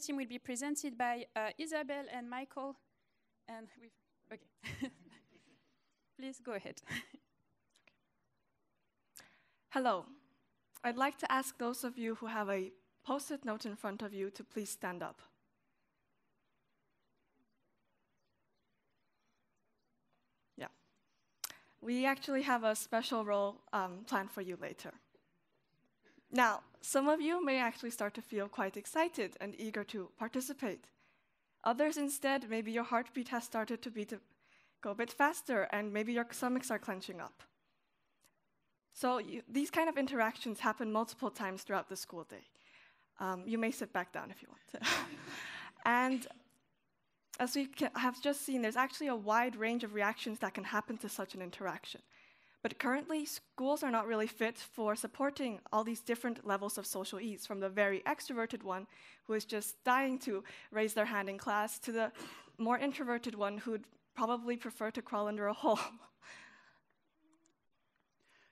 team will be presented by Isabel and Michael. And okay. Please go ahead. Hello. I'd like to ask those of you who have a Post-it note in front of you to please stand up. Yeah. We actually have a special role planned for you later. Now, some of you may actually start to feel quite excited and eager to participate. Others instead, maybe your heartbeat has started to go a bit faster and maybe your stomachs are clenching up. So these kind of interactions happen multiple times throughout the school day. You may sit back down if you want to. And as we have just seen, there's actually a wide range of reactions that can happen to such an interaction. But currently, schools are not really fit for supporting all these different levels of social ease, from the very extroverted one who is just dying to raise their hand in class to the more introverted one who'd probably prefer to crawl under a hole.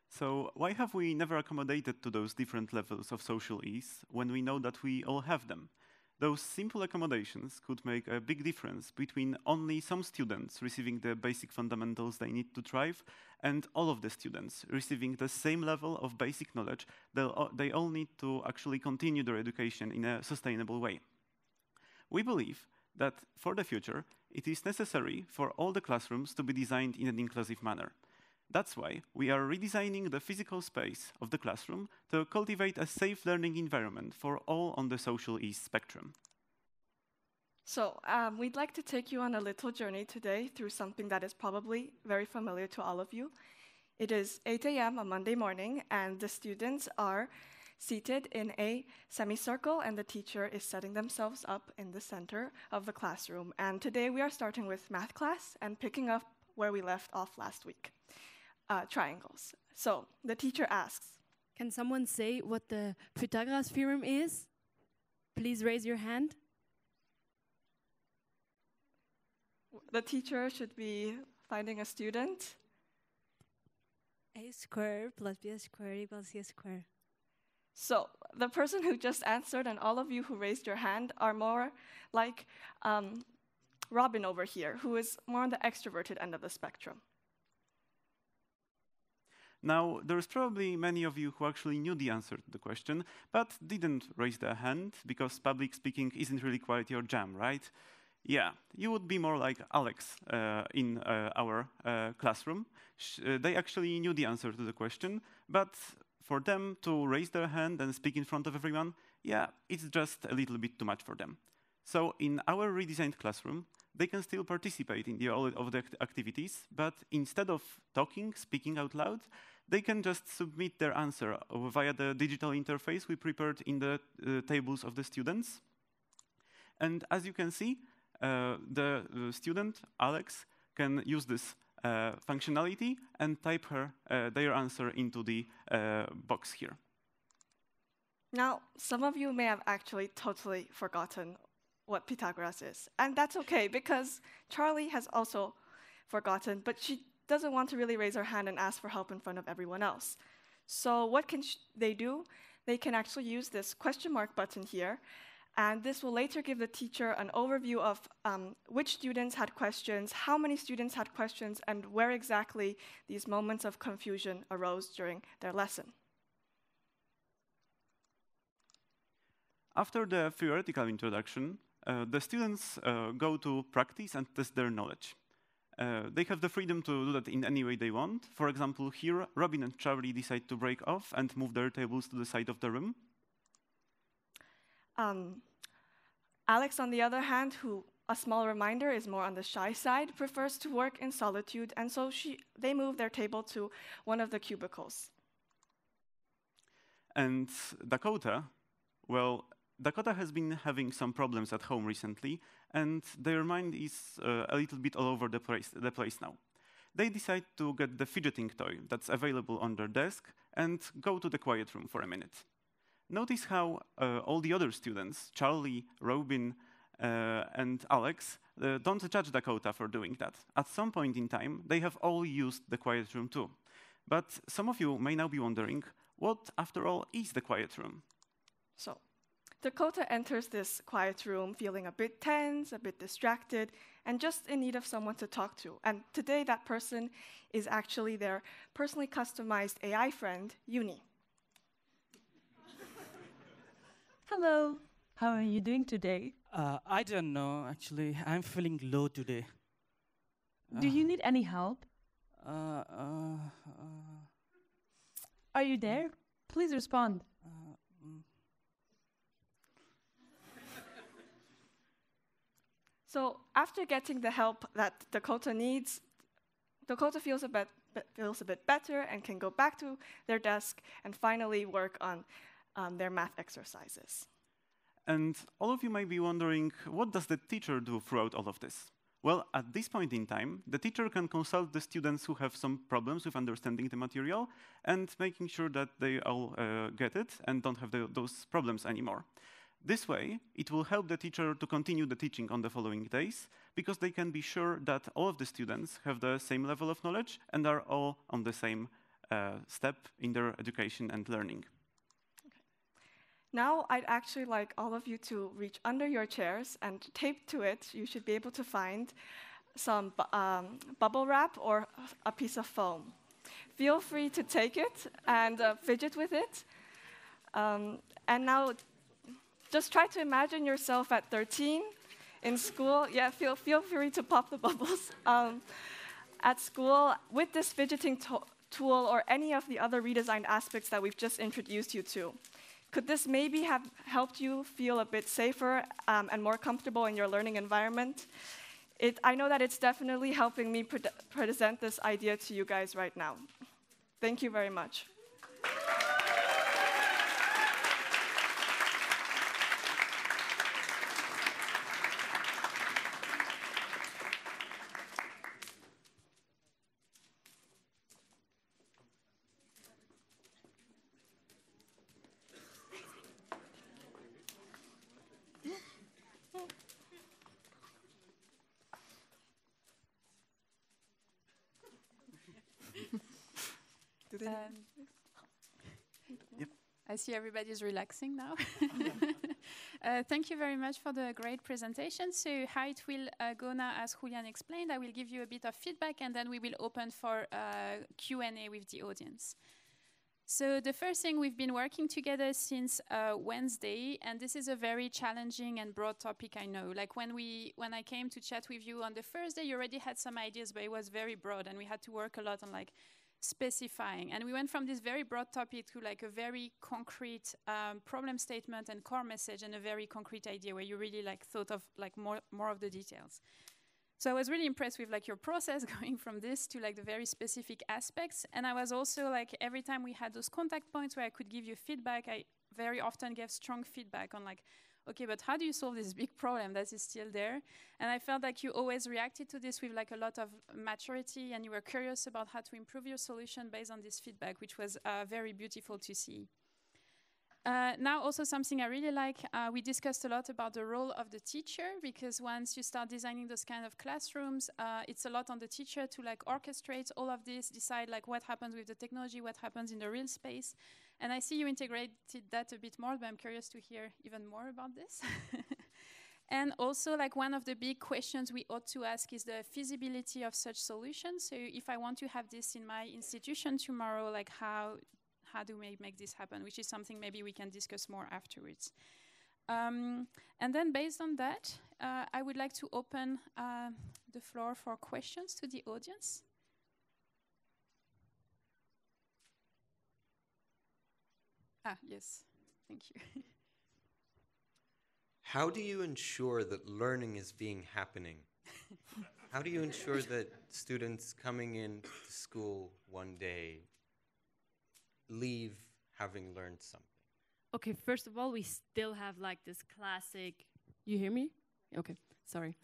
So why have we never accommodated to those different levels of social ease when we know that we all have them? Those simple accommodations could make a big difference between only some students receiving the basic fundamentals they need to thrive and all of the students receiving the same level of basic knowledge they all need to actually continue their education in a sustainable way. We believe that for the future, it is necessary for all the classrooms to be designed in an inclusive manner. That's why we are redesigning the physical space of the classroom to cultivate a safe learning environment for all on the social ease spectrum. So we'd like to take you on a little journey today through something that is probably very familiar to all of you. It is 8 a.m. on Monday morning, and the students are seated in a semicircle, and the teacher is setting themselves up in the center of the classroom. And today we are starting with math class and picking up where we left off last week. Triangles. So the teacher asks, can someone say what the Pythagoras theorem is? Please raise your hand. The teacher should be finding a student. A squared plus b squared equals c squared. So the person who just answered and all of you who raised your hand are more like Robin over here, who is more on the extroverted end of the spectrum. Now, there's probably many of you who actually knew the answer to the question, but didn't raise their hand because public speaking isn't really quite your jam, right? Yeah, you would be more like Alex in our classroom. They actually knew the answer to the question, but for them to raise their hand and speak in front of everyone, yeah, it's just a little bit too much for them. So in our redesigned classroom, they can still participate in all of the activities, but instead of speaking out loud, they can just submit their answer via the digital interface we prepared in the tables of the students. And as you can see, the student, Alex, can use this functionality and type their answer into the box here. Now, some of you may have actually totally forgotten what Pythagoras is. And that's okay, because Charlie has also forgotten, but she doesn't want to really raise her hand and ask for help in front of everyone else. So what can they do? They can actually use this question mark button here, and this will later give the teacher an overview of which students had questions, how many students had questions, and where exactly these moments of confusion arose during their lesson. After the theoretical introduction, the students go to practice and test their knowledge. They have the freedom to do that in any way they want. For example, here, Robin and Charlie decide to break off and move their tables to the side of the room. Alex, on the other hand, who, a small reminder, is more on the shy side, prefers to work in solitude, and so they move their table to one of the cubicles. And Dakota, well, Dakota has been having some problems at home recently, and their mind is a little bit all over the place now. They decide to get the fidgeting toy that's available on their desk and go to the quiet room for a minute. Notice how all the other students, Charlie, Robin, and Alex, don't judge Dakota for doing that. At some point in time, they have all used the quiet room too. But some of you may now be wondering, what, after all, is the quiet room? So, Dakota enters this quiet room feeling a bit tense, a bit distracted, and just in need of someone to talk to. And today, that person is actually their personally customized AI friend, Uni. Hello, how are you doing today? I don't know, actually. I'm feeling low today. Do you need any help? Are you there? Please respond. So after getting the help that Dakota needs, Dakota feels a bit better and can go back to their desk and finally work on their math exercises. And all of you may be wondering, what does the teacher do throughout all of this? Well, at this point in time, the teacher can consult the students who have some problems with understanding the material and making sure that they all get it and don't have those problems anymore. This way, it will help the teacher to continue the teaching on the following days, because they can be sure that all of the students have the same level of knowledge and are all on the same step in their education and learning. Now, I'd actually like all of you to reach under your chairs, and taped to it, you should be able to find some bubble wrap or a piece of foam. Feel free to take it and fidget with it. And now, just try to imagine yourself at 13 in school. Yeah, feel free to pop the bubbles. At school, with this fidgeting tool or any of the other redesigned aspects that we've just introduced you to. Could this maybe have helped you feel a bit safer and more comfortable in your learning environment? I know that it's definitely helping me present this idea to you guys right now. Thank you very much. Yep. I see everybody's relaxing now. Thank you very much for the great presentation. So how it will go now, as Julian explained, I will give you a bit of feedback and then we will open for Q&A with the audience. So the first thing, we've been working together since Wednesday, and this is a very challenging and broad topic, I know. Like when I came to chat with you on the first day, you already had some ideas, but it was very broad and we had to work a lot on like specifying. And we went from this very broad topic to like a very concrete problem statement and core message and a very concrete idea where you really like thought of like more of the details. So I was really impressed with like your process going from this to like the very specific aspects. And I was also like, every time we had those contact points where I could give you feedback, I very often gave strong feedback on like, okay, but how do you solve this big problem that is still there? And I felt like you always reacted to this with like a lot of maturity and you were curious about how to improve your solution based on this feedback, which was very beautiful to see. Now also something I really like, we discussed a lot about the role of the teacher, because once you start designing those kind of classrooms, it's a lot on the teacher to like orchestrate all of this, decide like what happens with the technology, what happens in the real space. And I see you integrated that a bit more, but I'm curious to hear even more about this. And also like one of the big questions we ought to ask is the feasibility of such solutions. So if I want to have this in my institution tomorrow, like how do we make this happen, which is something maybe we can discuss more afterwards. And then based on that, I would like to open the floor for questions to the audience. Yes, thank you. How do you ensure that learning is happening? How do you ensure that students coming into school one day leave having learned something? Okay, first of all, we still have like this classic. You hear me? Okay, sorry.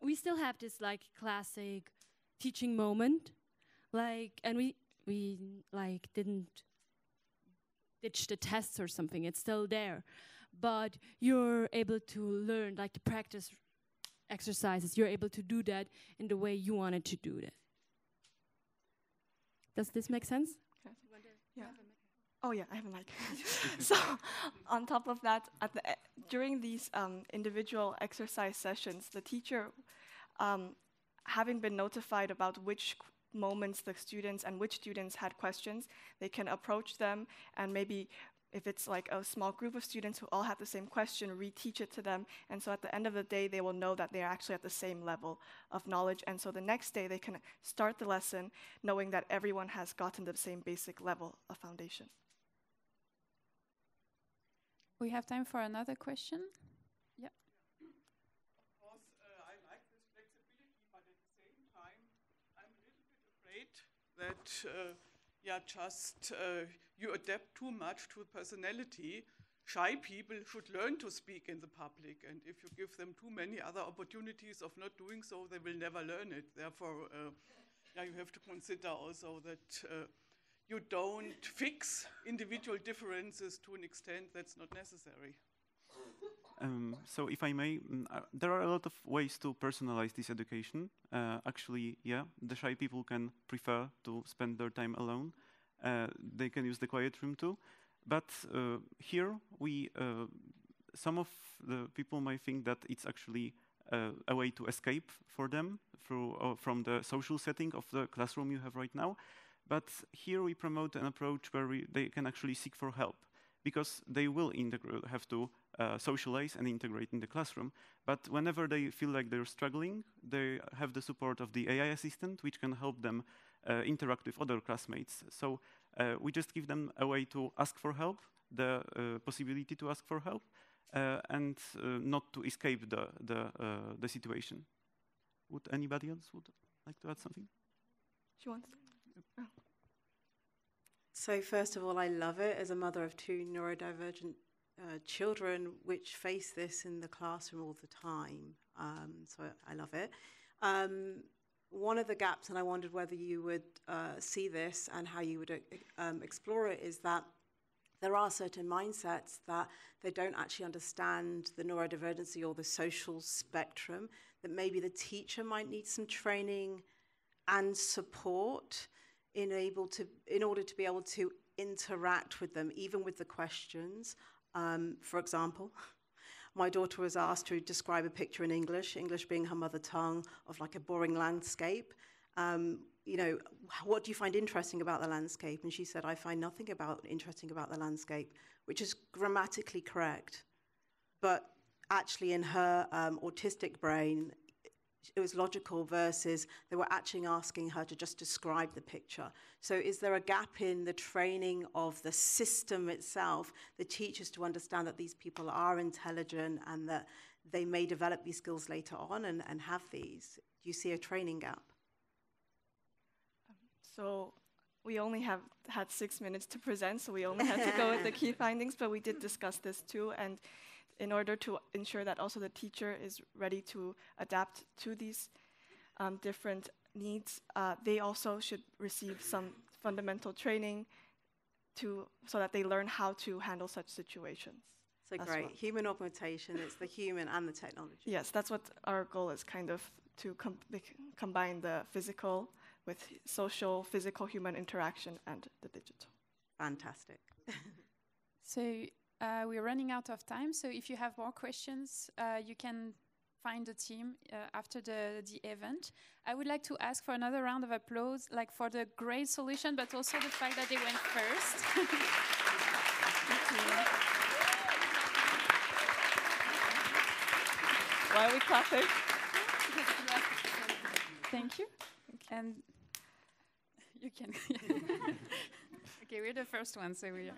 We still have this like classic teaching moment, like, and we like didn't ditch the tests or something. It's still there, but you're able to learn like the practice exercises. You're able to do that in the way you wanted to do that. Does this make sense? Yeah. Oh yeah, I have a mic. So, on top of that, during these individual exercise sessions, the teacher, having been notified about which moments the students and which students had questions, they can approach them and maybe, if it's like a small group of students who all have the same question, reteach it to them. And so at the end of the day, they will know that they are actually at the same level of knowledge. And so the next day, they can start the lesson knowing that everyone has gotten to the same basic level of foundation. We have time for another question. Yeah. Of course, I like this flexibility, but at the same time, I'm a little bit afraid that you adapt too much to personality. Shy people should learn to speak in the public, and if you give them too many other opportunities of not doing so, they will never learn it. Therefore, you have to consider also that you don't fix individual differences to an extent that's not necessary. So if I may, there are a lot of ways to personalize this education. Actually, the shy people can prefer to spend their time alone. They can use the quiet room too. But here, some of the people might think that it's actually a way to escape for them from the social setting of the classroom you have right now. But here we promote an approach where they can actually seek for help, because they will have to socialize and integrate in the classroom. But whenever they feel like they're struggling, they have the support of the AI assistant, which can help them interact with other classmates. So we just give them a way to ask for help, the possibility to ask for help, and not to escape the situation. Would anybody else like to add something? She wants to. Oh. So first of all, I love it as a mother of two neurodivergent children which face this in the classroom all the time. So I love it. One of the gaps, and I wondered whether you would see this and how you would explore it, is that there are certain mindsets that they don't actually understand the neurodivergency or the social spectrum, that maybe the teacher might need some training and support in order to be able to interact with them, even with the questions. For example, my daughter was asked to describe a picture in English being her mother tongue, of like a boring landscape. What do you find interesting about the landscape? And she said, I find nothing interesting about the landscape, which is grammatically correct. But actually in her autistic brain, it was logical, versus they were actually asking her to just describe the picture. So is there a gap in the training of the system itself, the teachers, to understand that these people are intelligent and that they may develop these skills later on and have these? Do you see a training gap? So we only have had 6 minutes to present, so we only had to go with the key findings, but we did discuss this too. And in order to ensure that also the teacher is ready to adapt to these different needs, they also should receive some fundamental training so that they learn how to handle such situations. So great. Well. Human augmentation, it's the human and the technology. Yes, that's what our goal is, kind of to combine the physical with social, physical human interaction and the digital. Fantastic. So we're running out of time, so if you have more questions, you can find the team after the event. I would like to ask for another round of applause, like for the great solution, but also the fact that they went first. Why are we clapping? Thank you. And you can. Okay, we're the first one, so we are.